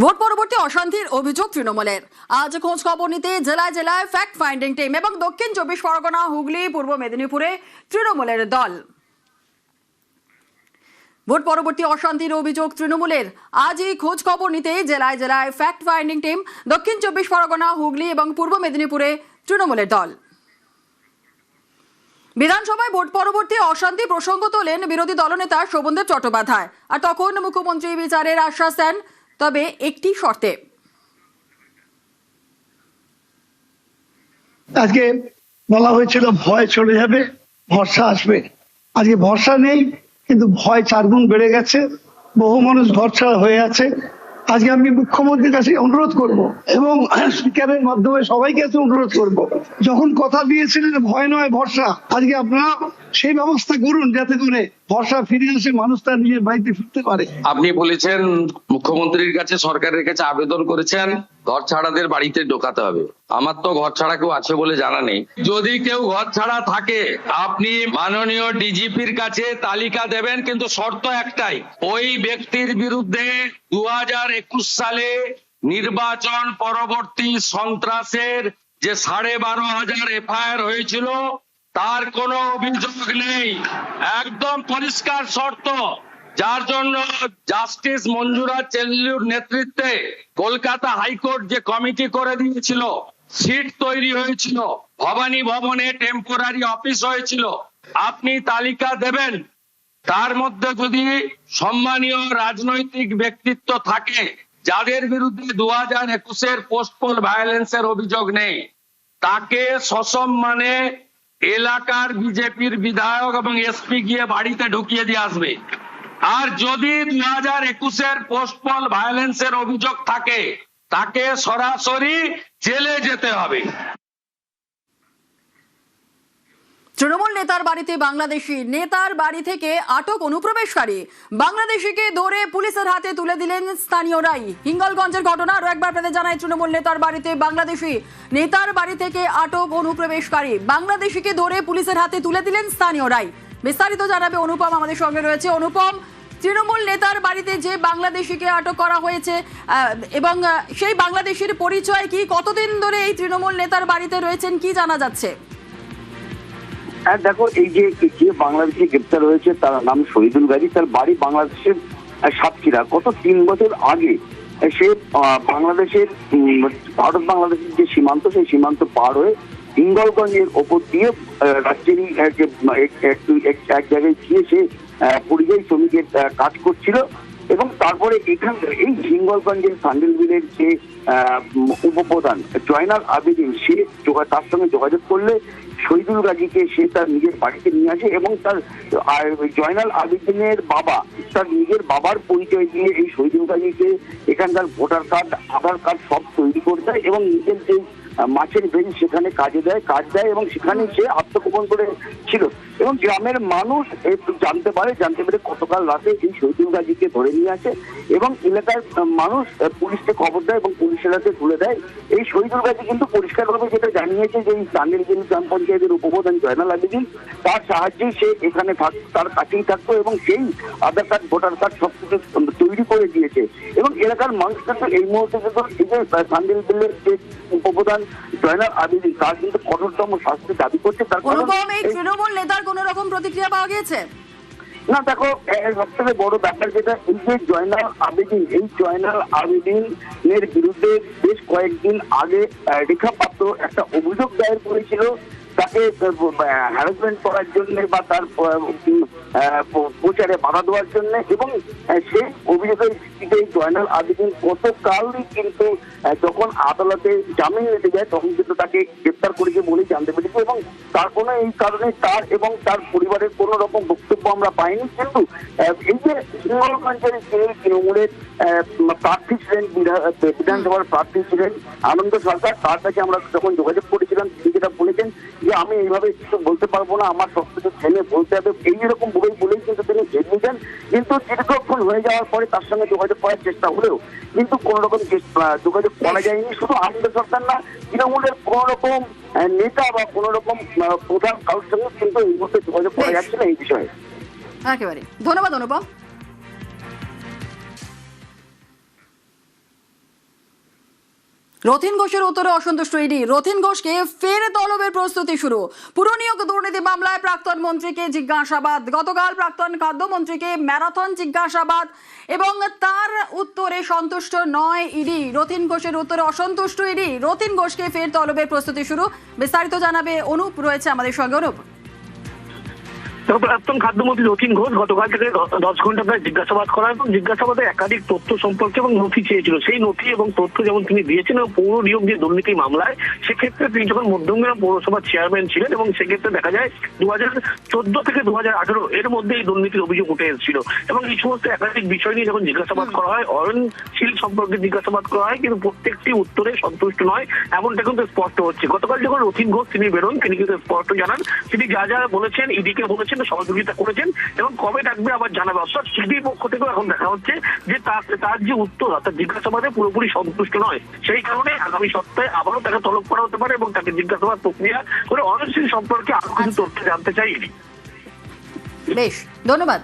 Vote পরবর্তী অশান্তির অভিযোগ তৃণমূলের। আজ খোঁজ খবর নিতে জেলায় জেলায় ফ্যাক্ট ফাইন্ডিং টিম এবং দক্ষিণ 24 পরগনা, হুগলি, পূর্ব মেদিনীপুরে তৃণমূলের দল। ভোট পরবর্তী অশান্তির অভিযোগ তৃণমূলের। আজই খোঁজ খবর নিতে জেলায় জেলায় ফ্যাক্ট ফাইন্ডিং টিম, দক্ষিণ 24 পরগনা, হুগলি এবং পূর্ব মেদিনীপুরে তৃণমূলের দল। বিধানসভায় ভোট পরবর্তী অশান্তি প্রসঙ্গ তোলেন বিরোধী দলনেতা শোভনদেব চট্টোপাধ্যায়। আর তখন মুখ্যমন্ত্রী বিচারের আশ্বাস দেন, তবে একটি শর্তে। আজকে বলা হয়েছিল ভয় চলে যাবে, ভরসা আসবে। আজকে ভরসা নেই, কিন্তু ভয় 4 গুণ বেড়ে গেছে। বহু মানুষ ঘর ছাড়া হয়ে আছে। আজকে আমি মুখ্যমন্ত্রীর কাছে অনুরোধ করব এবং স্পিকারের মাধ্যমে সবাইকে কাছে অনুরোধ করব, যখন কথা দিয়েছিলেন ভয় নয় ভরসা, আজকে আপনারা সেই ব্যবস্থা করুন যাতে করে ভরসা ফিরে আসে, মানুষ তার নিজের বাড়িতে ফিরতে পারে। আপনি বলেছেন মুখ্যমন্ত্রীর কাছে, সরকারের কাছে আবেদন করেছেন ঘর ছাড়াদের বাড়িতে ঢোকাতে হবে। আমার তো ঘর ছাড়া কেউ আছে বলে জানা নেই। যদি কেউ ঘর ছাড়া থাকে, আপনি মাননীয় ডিজিপির কাছে তালিকা দেবেন, কিন্তু শর্ত একটাই, ওই ব্যক্তির বিরুদ্ধে 2021 সালে নির্বাচন পরবর্তী সন্ত্রাসের যে 12,500 এফআইআর হয়েছিল, তার কোনো অভিযোগ নেই। একদম পরিষ্কার শর্ত, যার জন্য জাস্টিস মঞ্জুরা চেল্লুর নেতৃত্বে কলকাতা হাইকোর্ট যে কমিটি করে দিয়েছিল, সিট তৈরি হয়েছিল, ভবানী ভবনে টেম্পোরারি অফিস হয়েছিল, আপনি তালিকা দেবেন। তার মধ্যে যদি সম্মানীয় রাজনৈতিক ব্যক্তিত্ব থাকে যাদের বিরুদ্ধে 2021-এর পোস্টপোল ভায়োলেন্সের অভিযোগ নেই, তাকে সসম্মানে এলাকার বিজেপির বিধায়ক এবং এসপি গিয়ে বাড়িতে ঢুকিয়ে দিয়ে আসবে। আর যদি 2021-এর পোস্টপোল ভায়োলেন্সের অভিযোগ থাকে, তাকে সরাসরি জেলে যেতে হবে। তৃণমূল নেতার বাড়িতে বাংলাদেশি, নেতার বাড়ি থেকে আটক অনুপ্রবেশকারী। বাংলাদেশিকে ধরে পুলিশের হাতে তুলে দিলেন স্থানীয়রাই। হিঙ্গলগঞ্জের ঘটনা আরো একবার আপনাদের জানাই, তৃণমূল নেতার বাড়িতে বাংলাদেশি, নেতার বাড়ি থেকে আটক অনুপ্রবেশকারী। বাংলাদেশিকে ধরে পুলিশের হাতে তুলে দিলেন স্থানীয়রাই। বিস্তারিত জানাবে অনুপম, আমাদের সঙ্গে রয়েছে। অনুপম, তৃণমূল নেতার বাড়িতে যে বাংলাদেশিকে আটক করা হয়েছে এবং সেই বাংলাদেশির পরিচয় কি, কতদিন ধরে এই তৃণমূল নেতার বাড়িতে রয়েছেন, কি জানা যাচ্ছে? হ্যাঁ দেখো, এই যে বাংলাদেশে গ্রেপ্তার হয়েছে তার নাম শহীদুল গাজী, তার বাড়ি বাংলাদেশের সাতক্ষীরা। গত 3 বছর আগে সে বাংলাদেশের ভারত বাংলাদেশের যে সীমান্ত, সেই সীমান্ত পার হয়ে হিঙ্গলগঞ্জের ওপর দিয়ে রাজ্যেরই এক জায়গায় গিয়ে সে পরিযায়ী শ্রমিকের কাজ করছিল এবং তারপরে এই হিঙ্গলগঞ্জের সান্ডেলবিলের যে উপপ্রধান জয়নাল আবেদিন, সে তার সঙ্গে যোগাযোগ করলে শহীদুল গাজীকে সে তার নিজের বাড়িতে নিয়ে আসে এবং তার জয়নাল আবেদিনের বাবা তার নিজের বাবার পরিচয় দিয়ে এই শহীদুল গাজীকে এখানকার ভোটার কার্ড, আধার কার্ড সব তৈরি করে দেয় এবং নিজের যে মাছের বেঞ্চ সেখানে কাজ দেয় এবং সেখানে সে আত্মগোপন করে ছিল এবং গ্রামের মানুষ জানতে পেরে গতকাল রাতে এই শহীদুল গাজীকে ধরে নিয়ে আসে এবং এলাকার মানুষ পুলিশকে খবর দেয় এবং পুলিশের হাতে তুলে দেয়। এই শহীদুল গাজী কিন্তু পরিষ্কারভাবে যেটা জানিয়েছে যে এই টাঙ্গেলগঞ্জ গ্রাম পঞ্চায়েতের উপপ্রধান জয়নাল আবেদিন, তার সাহায্যেই সে এখানে তার কাছেই থাকতো এবং সেই আধার কার্ড, ভোটার কার্ড সবকিছু তৈরি করে দিয়েছে এবং এলাকার মানুষ কিন্তু এই মুহূর্তে কিন্তু এই যে টাঙ্গেলগঞ্জের যে উপপ্রধান জয়নাল আবেদিন, তার কিন্তু কঠোরতম শাস্তি দাবি করছে। তার তৃণমূল নেতার কোন রকম প্রতিক্রিয়া পাওয়া গিয়েছে না? দেখো, সব থেকে বড় ব্যাপার যেটা, এই যে জয়নাল আবেদিনের বিরুদ্ধে বেশ কয়েকদিন আগে রেখা পাত্র একটা অভিযোগ দায়ের করেছিল তাকে হ্যারাসমেন্ট করার জন্য বা তার প্রচারে বাধা দেওয়ার জন্য এবং সেই অভিযোগের ভিত্তিতে জয়নাল আবেদিন গতকালই কিন্তু যখন আদালতে জামিন নিতে যায় তখন কিন্তু তাকে গ্রেপ্তার করেছে বলেই জানতে পেরেছি এবং তার কোনো এই কারণে তার এবং তার পরিবারের কোনো রকম বক্তব্য আমরা পাইনি। কিন্তু এই যে হিঙ্গলগঞ্জের যে তৃণমূলের প্রার্থী ছিলেন, বিধানসভার প্রার্থী ছিলেন আনন্দ সরকার, তার কাছে আমরা যখন যোগাযোগ করেছিলাম তিনি যেটা বলেছেন যে আমি এইভাবে কিছু বলতে পারবো না, আমার সবকিছু ছেলে বলতে হবে, এইরকম বলেই কিন্তু তিনি জেনে যান। কিন্তু দীর্ঘক্ষণ হয়ে যাওয়ার পরে তার সঙ্গে যোগাযোগ করার চেষ্টা হলেও কিন্তু কোন রকম যোগাযোগ করা যায়নি। শুধু আনন্দ সরকার না, তৃণমূলের কোন রকম নেতা বা কোন রকম প্রধান কারোর সঙ্গে কিন্তু এই মুহূর্তে যোগাযোগ করা যাচ্ছে না এই বিষয়ে। একেবারে ধন্যবাদ অনুপম। রথিন ঘোষের উত্তরে অসন্তুষ্ট ইডি। রথিন ঘোষকে ফের তলবের প্রস্তুতি শুরু। পুরনিয়োগ দুর্নীতি মামলায় প্রাক্তন মন্ত্রীকে জিজ্ঞাসাবাদ। গতকাল প্রাক্তন খাদ্যমন্ত্রীকে ম্যারাথন জিজ্ঞাসাবাদ এবং তার উত্তরে সন্তুষ্ট নয় ইডি। রথিন ঘোষের উত্তরে অসন্তুষ্ট ইডি। রথিন ঘোষকে ফের তলবের প্রস্তুতি শুরু। বিস্তারিত জানাবে অনুপ, রয়েছে আমাদের সঙ্গে। অনুপ, প্রাক্তন খাদ্যমন্ত্রী রথিন ঘোষ গতকাল থেকে 10 ঘন্টা প্রায় জিজ্ঞাসাবাদ করা এবং জিজ্ঞাসাবাদে একাধিক তথ্য সম্পর্কে এবং নথি চেয়েছিল। সেই নথি এবং তথ্য যেমন তিনি দিয়েছেন এবং পৌর নিয়োগ যে দুর্নীতি মামলায়, সেক্ষেত্রে তিনি যখন মধ্যমগ্রাম পৌরসভার চেয়ারম্যান ছিলেন এবং সেক্ষেত্রে দেখা যায় 2014 থেকে 2018 এর মধ্যে এই দুর্নীতির অভিযোগ উঠে এসেছিল এবং এই সমস্ত একাধিক বিষয় নিয়ে যখন জিজ্ঞাসাবাদ করা হয়, অয়নশীল সম্পর্কে জিজ্ঞাসাবাদ করা হয়, কিন্তু প্রত্যেকটি উত্তরে সন্তুষ্ট নয় এমনটা কিন্তু স্পষ্ট হচ্ছে। গতকাল যখন রথিন ঘোষ তিনি বেরোন, তিনি কিন্তু স্পষ্ট জানান তিনি যা যা বলেছেন, ইডিকে বলেছেন, সহযোগিতা করেছেন এবং কবে ডাকবে আবার জানাবে। অর্থাৎ সিডির পক্ষ থেকেও এখন দেখা হচ্ছে যে তার যে উত্তর অর্থাৎ জিজ্ঞাসাবাদে পুরোপুরি সন্তুষ্ট নয়। সেই কারণে আগামী সপ্তাহে আবারও তাকে তলব করা হতে পারে এবং তাকে জিজ্ঞাসাবাদ প্রক্রিয়া করে অয়নশীল সম্পর্কে আরো কিছু তথ্য জানতে চাই। বেশ, ধন্যবাদ।